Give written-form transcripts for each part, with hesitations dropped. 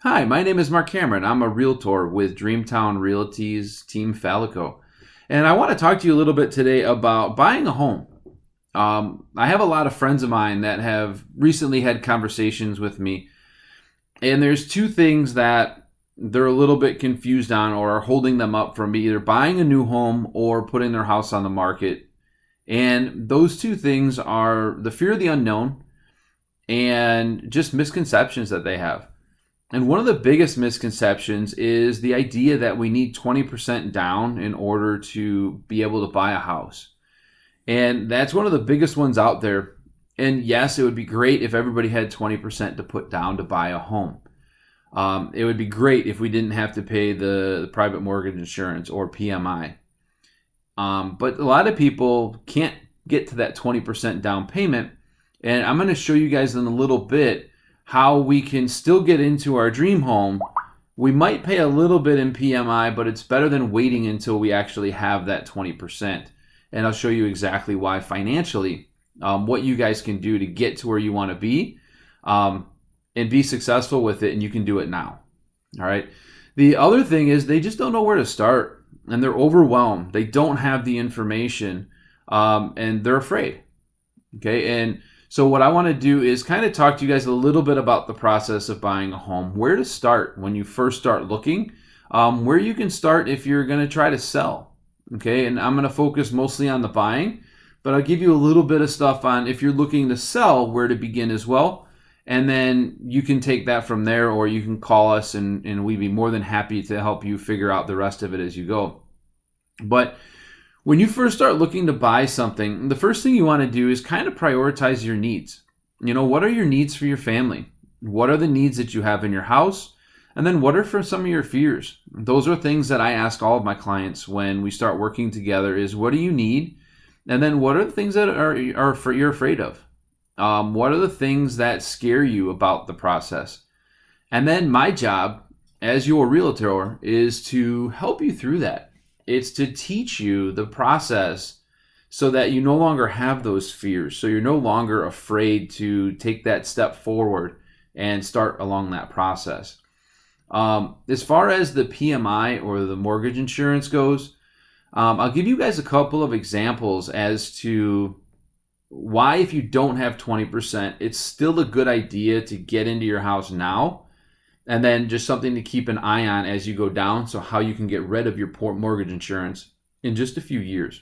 Hi, my name is Mark Cameron. I'm a realtor with Dreamtown Realty's Team Falico. And I want to talk to you a little bit today about buying a home. I have a lot of friends of mine that have recently had conversations with me, and there's two things that they're a little bit confused on or are holding them up from either buying a new home or putting their house on the market. And those two things are the fear of the unknown and just misconceptions that they have. And one of the biggest misconceptions is the idea that we need 20% down in order to be able to buy a house. And that's one of the biggest ones out there. And yes, it would be great if everybody had 20% to put down to buy a home. It would be great if we didn't have to pay the private mortgage insurance or PMI. But a lot of people can't get to that 20% down payment. And I'm going to show you guys in a little bit how we can still get into our dream home. We might pay a little bit in PMI, but it's better than waiting until we actually have that 20%. And I'll show you exactly why financially, what you guys can do to get to where you want to be and be successful with it, and you can do it now. All right. The other thing is they just don't know where to start, and they're overwhelmed. They don't have the information, and they're afraid. Okay. And so what I want to do is kind of talk to you guys a little bit about the process of buying a home, where to start when you first start looking, where you can start if you're going to try to sell. Okay, and I'm going to focus mostly on the buying, but I'll give you a little bit of stuff on if you're looking to sell, where to begin as well. And then you can take that from there, or you can call us and we'd be more than happy to help you figure out the rest of it as you go. But when you first start looking to buy something, the first thing you want to do is kind of prioritize your needs. You know, what are your needs for your family? What are the needs that you have in your house? And then what are for some of your fears? Those are things that I ask all of my clients when we start working together is what do you need? And then what are the things that you're afraid of? What are the things that scare you about the process? And then my job as your realtor is to help you through that. It's to teach you the process so that you no longer have those fears. So you're no longer afraid to take that step forward and start along that process. As far as the PMI or the mortgage insurance goes, I'll give you guys a couple of examples as to why if you don't have 20%, it's still a good idea to get into your house now. And then just something to keep an eye on as you go down. So how you can get rid of your mortgage insurance in just a few years.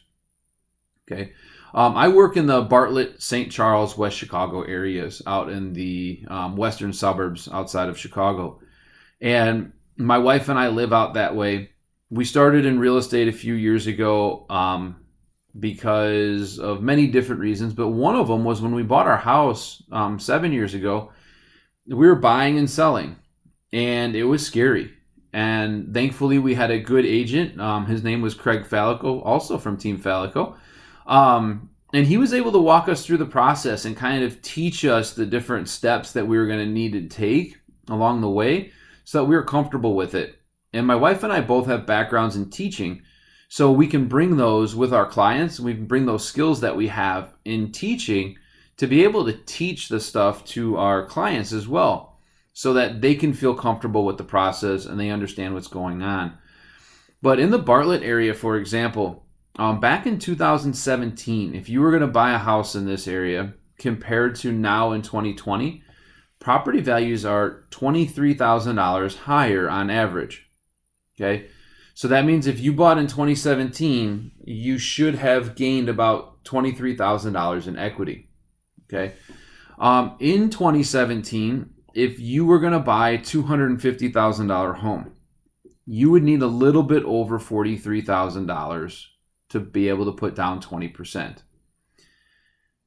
Okay. I work in the Bartlett, St. Charles, West Chicago areas out in the western suburbs outside of Chicago. And my wife and I live out that way. We started in real estate a few years ago because of many different reasons. But one of them was when we bought our house 7 years ago, we were buying and selling. And it was scary. And thankfully, we had a good agent. His name was Craig Falico, also from Team Falico. And he was able to walk us through the process and kind of teach us the different steps that we were going to need to take along the way so that we were comfortable with it. And my wife and I both have backgrounds in teaching. So we can bring those with our clients. We can bring those skills that we have in teaching to be able to teach the stuff to our clients as well, so that they can feel comfortable with the process and they understand what's going on. But in the Bartlett area, for example, back in 2017, if you were going to buy a house in this area compared to now in 2020, property values are $23,000 higher on average. Okay, so that means if you bought in 2017, you should have gained about $23,000 in equity. Okay, in 2017, if you were going to buy a $250,000 home, you would need a little bit over $43,000 to be able to put down 20%.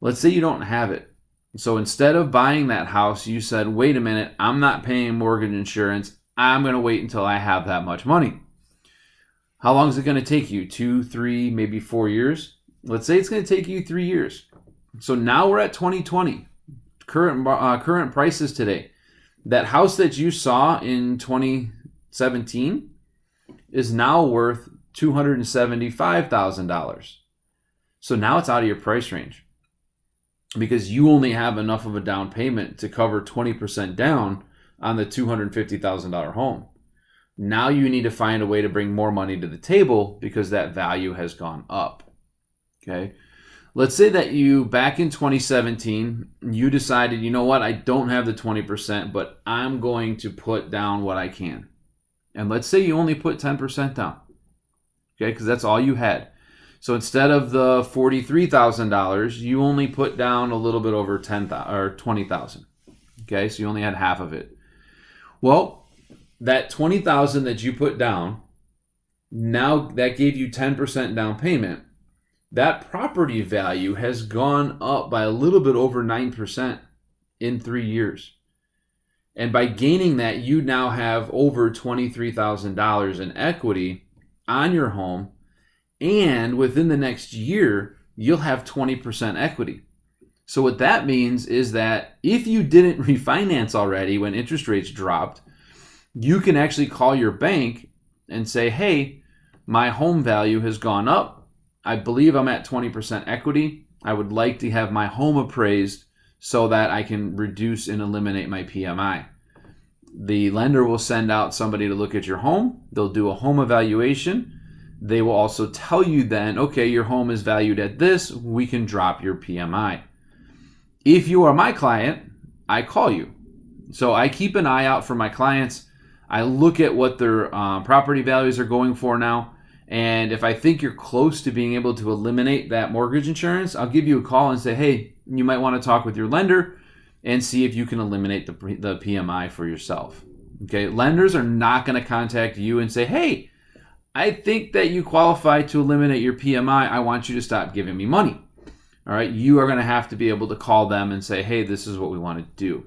Let's say you don't have it. So instead of buying that house, you said, wait a minute, I'm not paying mortgage insurance. I'm going to wait until I have that much money. How long is it going to take you? 2, 3, maybe 4 years? Let's say it's going to take you 3 years. So now we're at 2020, current prices today. That house that you saw in 2017 is now worth $275,000. So now it's out of your price range because you only have enough of a down payment to cover 20% down on the $250,000 home. Now you need to find a way to bring more money to the table because that value has gone up. Okay. Let's say that you, back in 2017, you decided, you know what, I don't have the 20%, but I'm going to put down what I can. And let's say you only put 10% down, okay, because that's all you had. So instead of the $43,000, you only put down a little bit over $20,000. Okay, so you only had half of it. Well, that $20,000 that you put down, now that gave you 10% down payment. That property value has gone up by a little bit over 9% in 3 years. And by gaining that, you now have over $23,000 in equity on your home. And within the next year, you'll have 20% equity. So what that means is that if you didn't refinance already when interest rates dropped, you can actually call your bank and say, hey, my home value has gone up. I believe I'm at 20% equity. I would like to have my home appraised so that I can reduce and eliminate my PMI. The lender will send out somebody to look at your home. They'll do a home evaluation. They will also tell you then, okay, your home is valued at this. We can drop your PMI. If you are my client, I call you. So I keep an eye out for my clients. I look at what their property values are going for now. And if I think you're close to being able to eliminate that mortgage insurance, I'll give you a call and say, hey, you might want to talk with your lender and see if you can eliminate the PMI for yourself. Okay, lenders are not going to contact you and say, hey, I think that you qualify to eliminate your PMI. I want you to stop giving me money. All right, you are going to have to be able to call them and say, hey, this is what we want to do.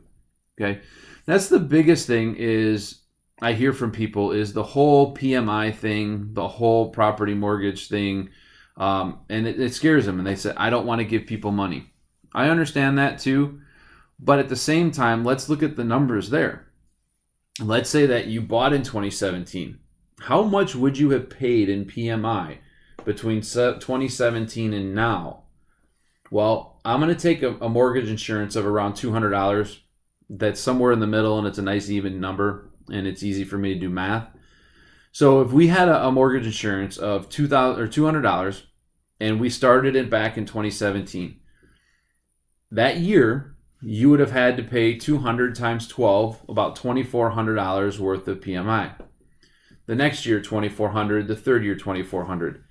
Okay, that's the biggest thing is I hear from people is the whole PMI thing, the whole property mortgage thing, and it scares them. And they say, I don't want to give people money. I understand that too. But at the same time, let's look at the numbers there. Let's say that you bought in 2017. How much would you have paid in PMI between 2017 and now? Well, I'm going to take a mortgage insurance of around $200. That's somewhere in the middle, and it's a nice even number. And it's easy for me to do math. So if we had a mortgage insurance of $200 and we started it back in 2017, that year you would have had to pay 200 times 12, about $2,400 worth of PMI. The next year, $2,400. The third year, $2,400.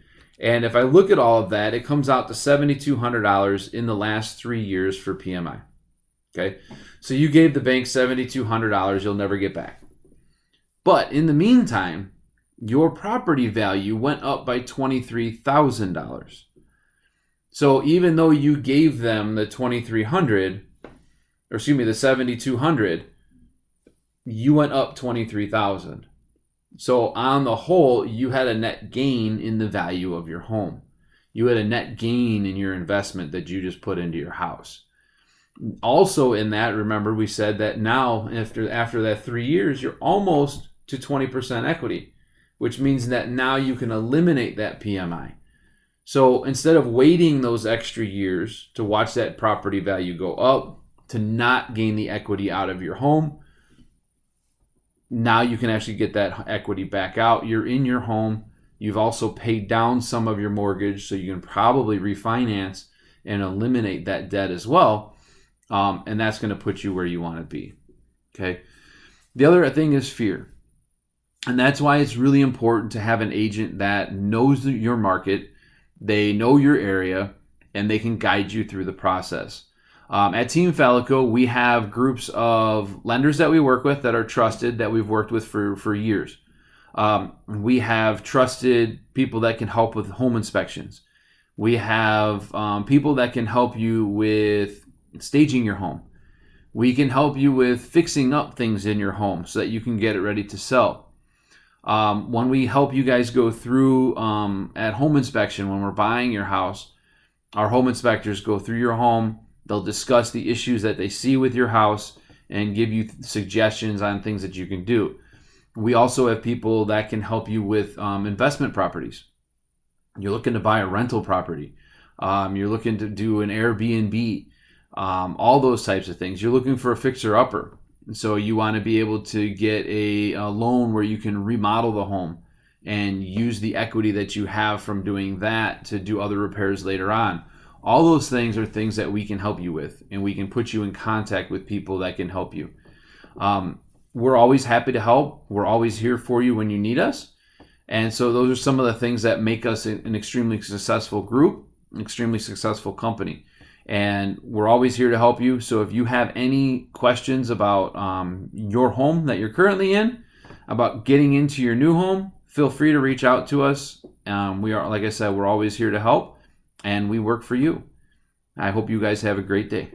And if I look at all of that, it comes out to $7,200 in the last 3 years for PMI. Okay, so you gave the bank $7,200 you'll never get back. But in the meantime, your property value went up by $23,000. So even though you gave them the $7,200, you went up $23,000. So on the whole, you had a net gain in the value of your home. You had a net gain in your investment that you just put into your house. Also in that, remember we said that now after that 3 years, you're almost to 20% equity, which means that now you can eliminate that PMI. So instead of waiting those extra years to watch that property value go up, to not gain the equity out of your home, now you can actually get that equity back out. You're in your home. You've also paid down some of your mortgage, so you can probably refinance and eliminate that debt as well. And that's going to put you where you want to be. Okay. The other thing is fear. And that's why it's really important to have an agent that knows your market, they know your area, and they can guide you through the process. At Team Falico, we have groups of lenders that we work with that are trusted, that we've worked with for years. We have trusted people that can help with home inspections. We have people that can help you with staging your home. We can help you with fixing up things in your home so that you can get it ready to sell. When we help you guys go through at home inspection, when we're buying your house, our home inspectors go through your home. They'll discuss the issues that they see with your house and give you suggestions on things that you can do. We also have people that can help you with investment properties. You're looking to buy a rental property. You're looking to do an Airbnb, all those types of things. You're looking for a fixer-upper. So you want to be able to get a loan where you can remodel the home and use the equity that you have from doing that to do other repairs later on. All those things are things that we can help you with, and we can put you in contact with people that can help you. We're always happy to help. We're always here for you when you need us. And so those are some of the things that make us an extremely successful group, an extremely successful company. And we're always here to help you. So if you have any questions about your home that you're currently in, about getting into your new home, feel free to reach out to us. We are, like I said, we're always here to help, and we work for you. I hope you guys have a great day.